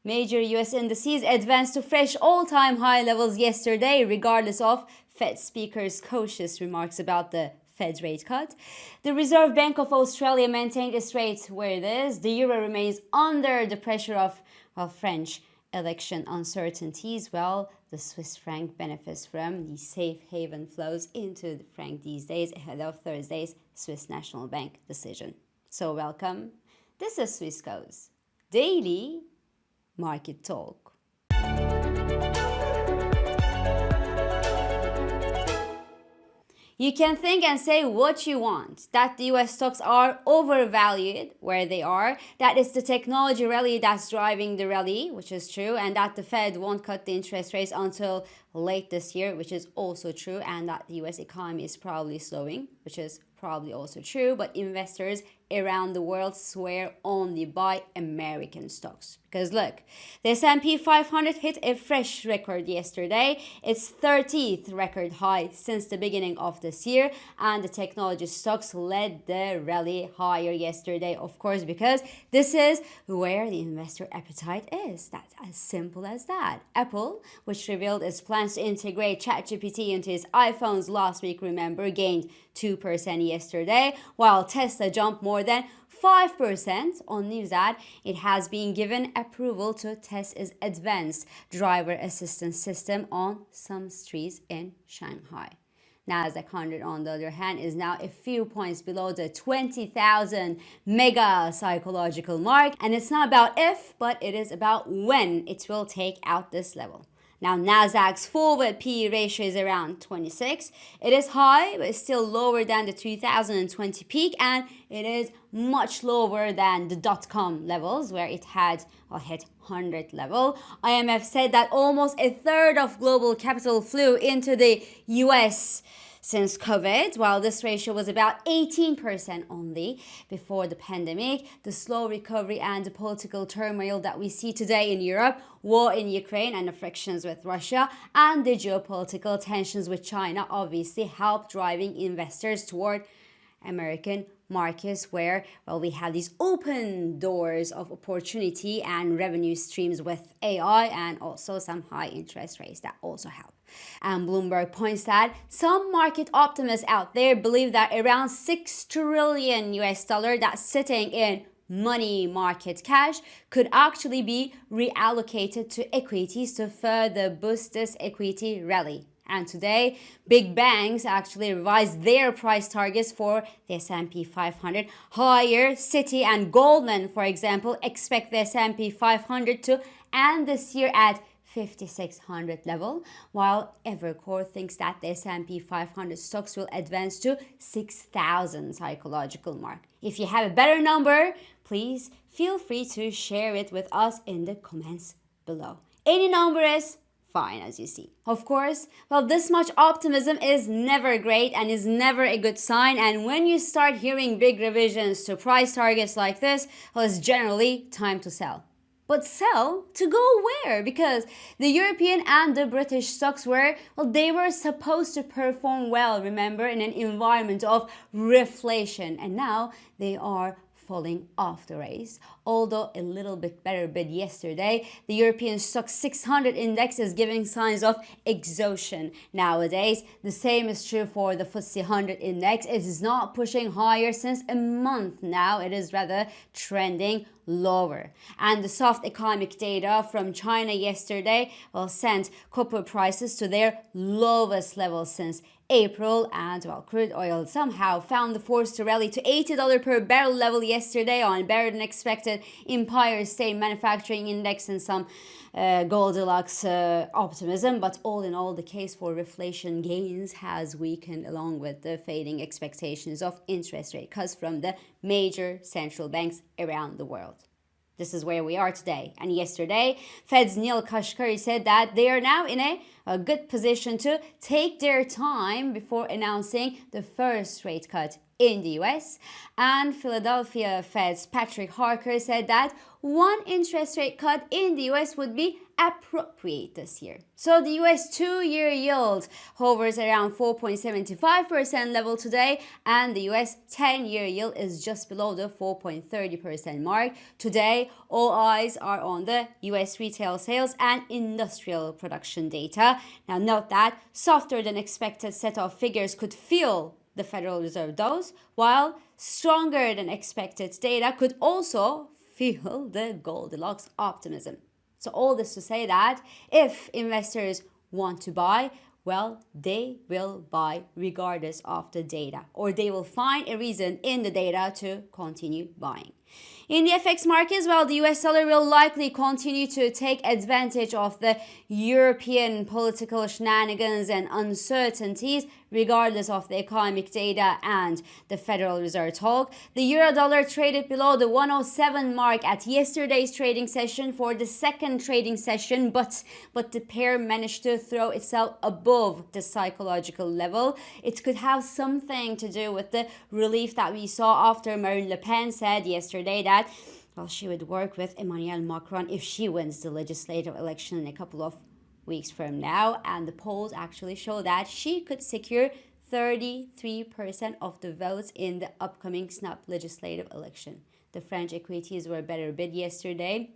Major US indices advanced to fresh all-time high levels yesterday, regardless of Fed Speaker's cautious remarks about the Fed rate cut. The Reserve Bank of Australia maintained its rate where it is. The euro remains under the pressure of French election uncertainties, while the Swiss franc benefits from the safe haven flows into the franc these days ahead of Thursday's Swiss National Bank decision. So welcome. This is Swissquote's Daily Market Talk. You can think and say what you want, that the US stocks are overvalued where they are, that it's the technology rally that's driving the rally, which is true, and that the Fed won't cut the interest rates until late this year, which is also true, and that the US economy is probably slowing, which is probably also true, but investors around the world swear only by American stocks. Because look, the S&P 500 hit a fresh record yesterday, its 30th record high since the beginning of this year, and the technology stocks led the rally higher yesterday, of course, because this is where the investor appetite is. That's as simple as that. Apple, which revealed its plans to integrate ChatGPT into its iPhones last week, remember, gained 2% yesterday, while Tesla jumped more than 5% on news that it has been given approval to test its advanced driver assistance system on some streets in Shanghai. Nasdaq 100, on the other hand, is now a few points below the 20,000 mega psychological mark, and it's not about if, but it is about when it will take out this level. Now, Nasdaq's forward PE ratio is around 26. It is high, but it's still lower than the 2020 peak, and it is much lower than the dot-com levels where it had hit 100 level. IMF said that almost a third of global capital flew into the US since COVID, while this ratio was about 18% only before the pandemic. The slow recovery and the political turmoil that we see today in Europe, war in Ukraine and the frictions with Russia, and the geopolitical tensions with China obviously help driving investors toward American markets where, well, we have these open doors of opportunity and revenue streams with AI and also some high interest rates that also help. And Bloomberg points that some market optimists out there believe that around $6 trillion that's sitting in money market cash could actually be reallocated to equities to further boost this equity rally. And today, big banks actually revised their price targets for the S&P 500 higher. Citi and Goldman, for example, expect the S&P 500 to end this year at 5,600 level, while Evercore thinks that the S&P 500 stocks will advance to 6,000 psychological mark. If you have a better number, please feel free to share it with us in the comments below. Any number is fine, as you see. Of course, well, this much optimism is never great and is never a good sign, and when you start hearing big revisions to price targets like this, well, it's generally time to sell. But sell to go where? Because the European and the British stocks were, well, they were supposed to perform well, remember, in an environment of reflation, and now they are falling off the race. Although a little bit better bid yesterday, the European Stoxx 600 index is giving signs of exhaustion nowadays. The same is true for the FTSE 100 index. It is not pushing higher since a month now. It is rather trending lower. And the soft economic data from China yesterday, well, sent copper prices to their lowest level since April, and well, crude oil somehow found the force to rally to $80 per barrel level yesterday on better than expected Empire State Manufacturing Index and some Goldilocks optimism. But all in all, the case for reflation gains has weakened along with the fading expectations of interest rate cuts from the major central banks around the world. This is where we are today. And yesterday, Fed's Neel Kashkari said that they are now in a a good position to take their time before announcing the first rate cut in the US. And Philadelphia Fed's Patrick Harker said that one interest rate cut in the US would be appropriate this year. So the US 2-year yield hovers around 4.75% level today, and the US 10-year yield is just below the 4.30% mark. Today, all eyes are on the US retail sales and industrial production data. Now note that softer than expected set of figures could fuel the Federal Reserve does, while stronger than expected data could also fuel the Goldilocks optimism. So all this to say that if investors want to buy, well, they will buy regardless of the data, or they will find a reason in the data to continue buying. In the FX markets, well, the US dollar will likely continue to take advantage of the European political shenanigans and uncertainties, regardless of the economic data and the Federal Reserve talk. The euro dollar traded below the 107 mark at yesterday's trading session for the second trading session, but the pair managed to throw itself above the psychological level. It could have something to do with the relief that we saw after Marine Le Pen said yesterday that well, she would work with Emmanuel Macron if she wins the legislative election in a couple of weeks from now. And the polls actually show that she could secure 33% of the votes in the upcoming snap legislative election. The French equities were better bid yesterday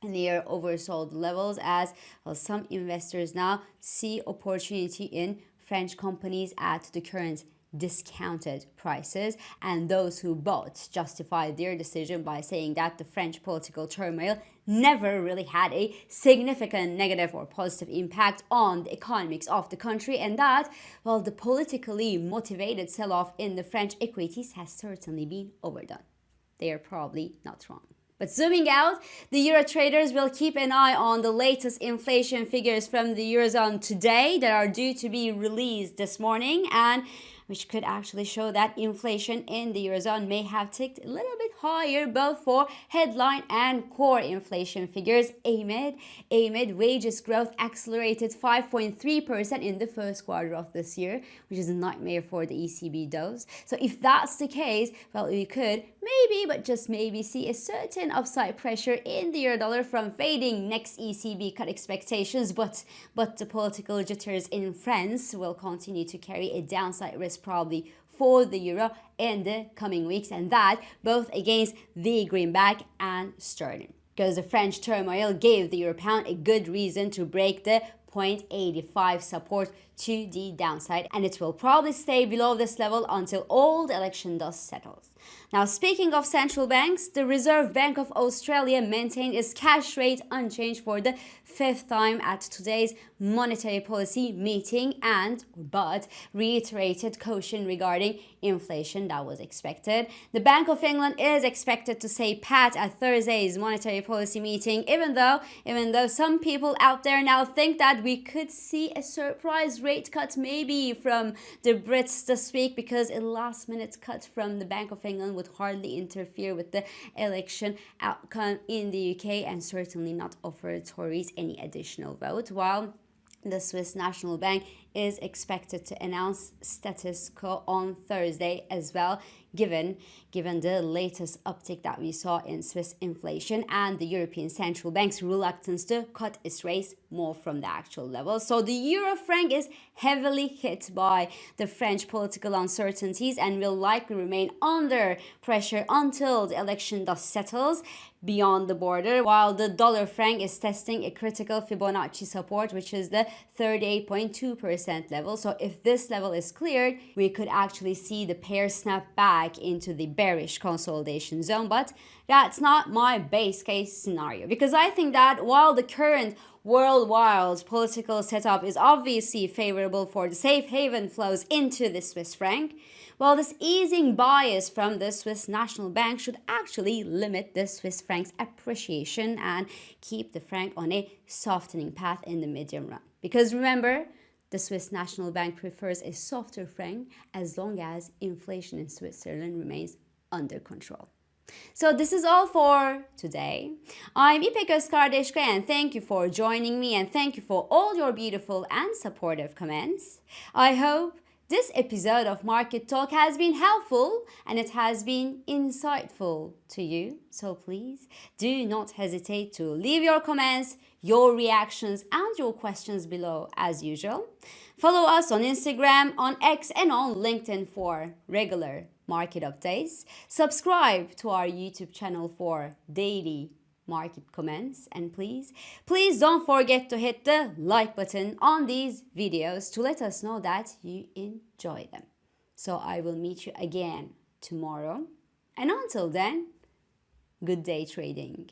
near oversold levels as well, some investors now see opportunity in French companies at the current discounted prices, and those who bought justified their decision by saying that the French political turmoil never really had a significant negative or positive impact on the economics of the country, and that, well, the politically motivated sell-off in the French equities has certainly been overdone. They are probably not wrong. But zooming out, the Euro traders will keep an eye on the latest inflation figures from the Eurozone today that are due to be released this morning, and which could actually show that inflation in the Eurozone may have ticked a little bit higher, both for headline and core inflation figures. Amid wages growth accelerated 5.3% in the first quarter of this year, which is a nightmare for the ECB does. So if that's the case, well, we could maybe, but just maybe, see a certain upside pressure in the euro dollar from fading next ECB cut expectations, but the political jitters in France will continue to carry a downside risk probably for the euro in the coming weeks, and that both against the greenback and sterling, because the French turmoil gave the euro pound a good reason to break the 0.85 support to the downside, and it will probably stay below this level until all the election dust settles. Now, speaking of central banks, the Reserve Bank of Australia maintained its cash rate unchanged for the fifth time at today's monetary policy meeting, but reiterated caution regarding inflation that was expected. The Bank of England is expected to say pat at Thursday's monetary policy meeting, even though some people out there now think that we could see a surprise rate cut maybe from the Brits this week, because a last-minute cut from the Bank of England would hardly interfere with the election outcome in the UK and certainly not offer Tories any additional vote, while the Swiss National Bank is expected to announce status quo on Thursday as well, given the latest uptick that we saw in Swiss inflation and the European Central Bank's reluctance to cut its rates more from the actual level. So the euro franc is heavily hit by the French political uncertainties and will likely remain under pressure until the election dust settles beyond the border, while the dollar franc is testing a critical Fibonacci support, which is the 38.2% level. So if this level is cleared, we could actually see the pair snap back into the bearish consolidation zone, but that's not my base case scenario, because I think that while the current worldwide political setup is obviously favorable for the safe haven flows into the Swiss franc, well, this easing bias from the Swiss National Bank should actually limit the Swiss franc's appreciation and keep the franc on a softening path in the medium run. Because remember, the Swiss National Bank prefers a softer franc as long as inflation in Switzerland remains under control. So this is all for today. I'm İpek Özkardeşkaya and thank you for joining me and thank you for all your beautiful and supportive comments. I hope this episode of Market Talk has been helpful and it has been insightful to you. So please do not hesitate to leave your comments, your reactions, and your questions below as usual. Follow us on Instagram, on X, and on LinkedIn for regular market updates. Subscribe to our YouTube channel for daily market comments, and please don't forget to hit the like button on these videos to let us know that you enjoy them. So I will meet you again tomorrow, and until then, good day trading.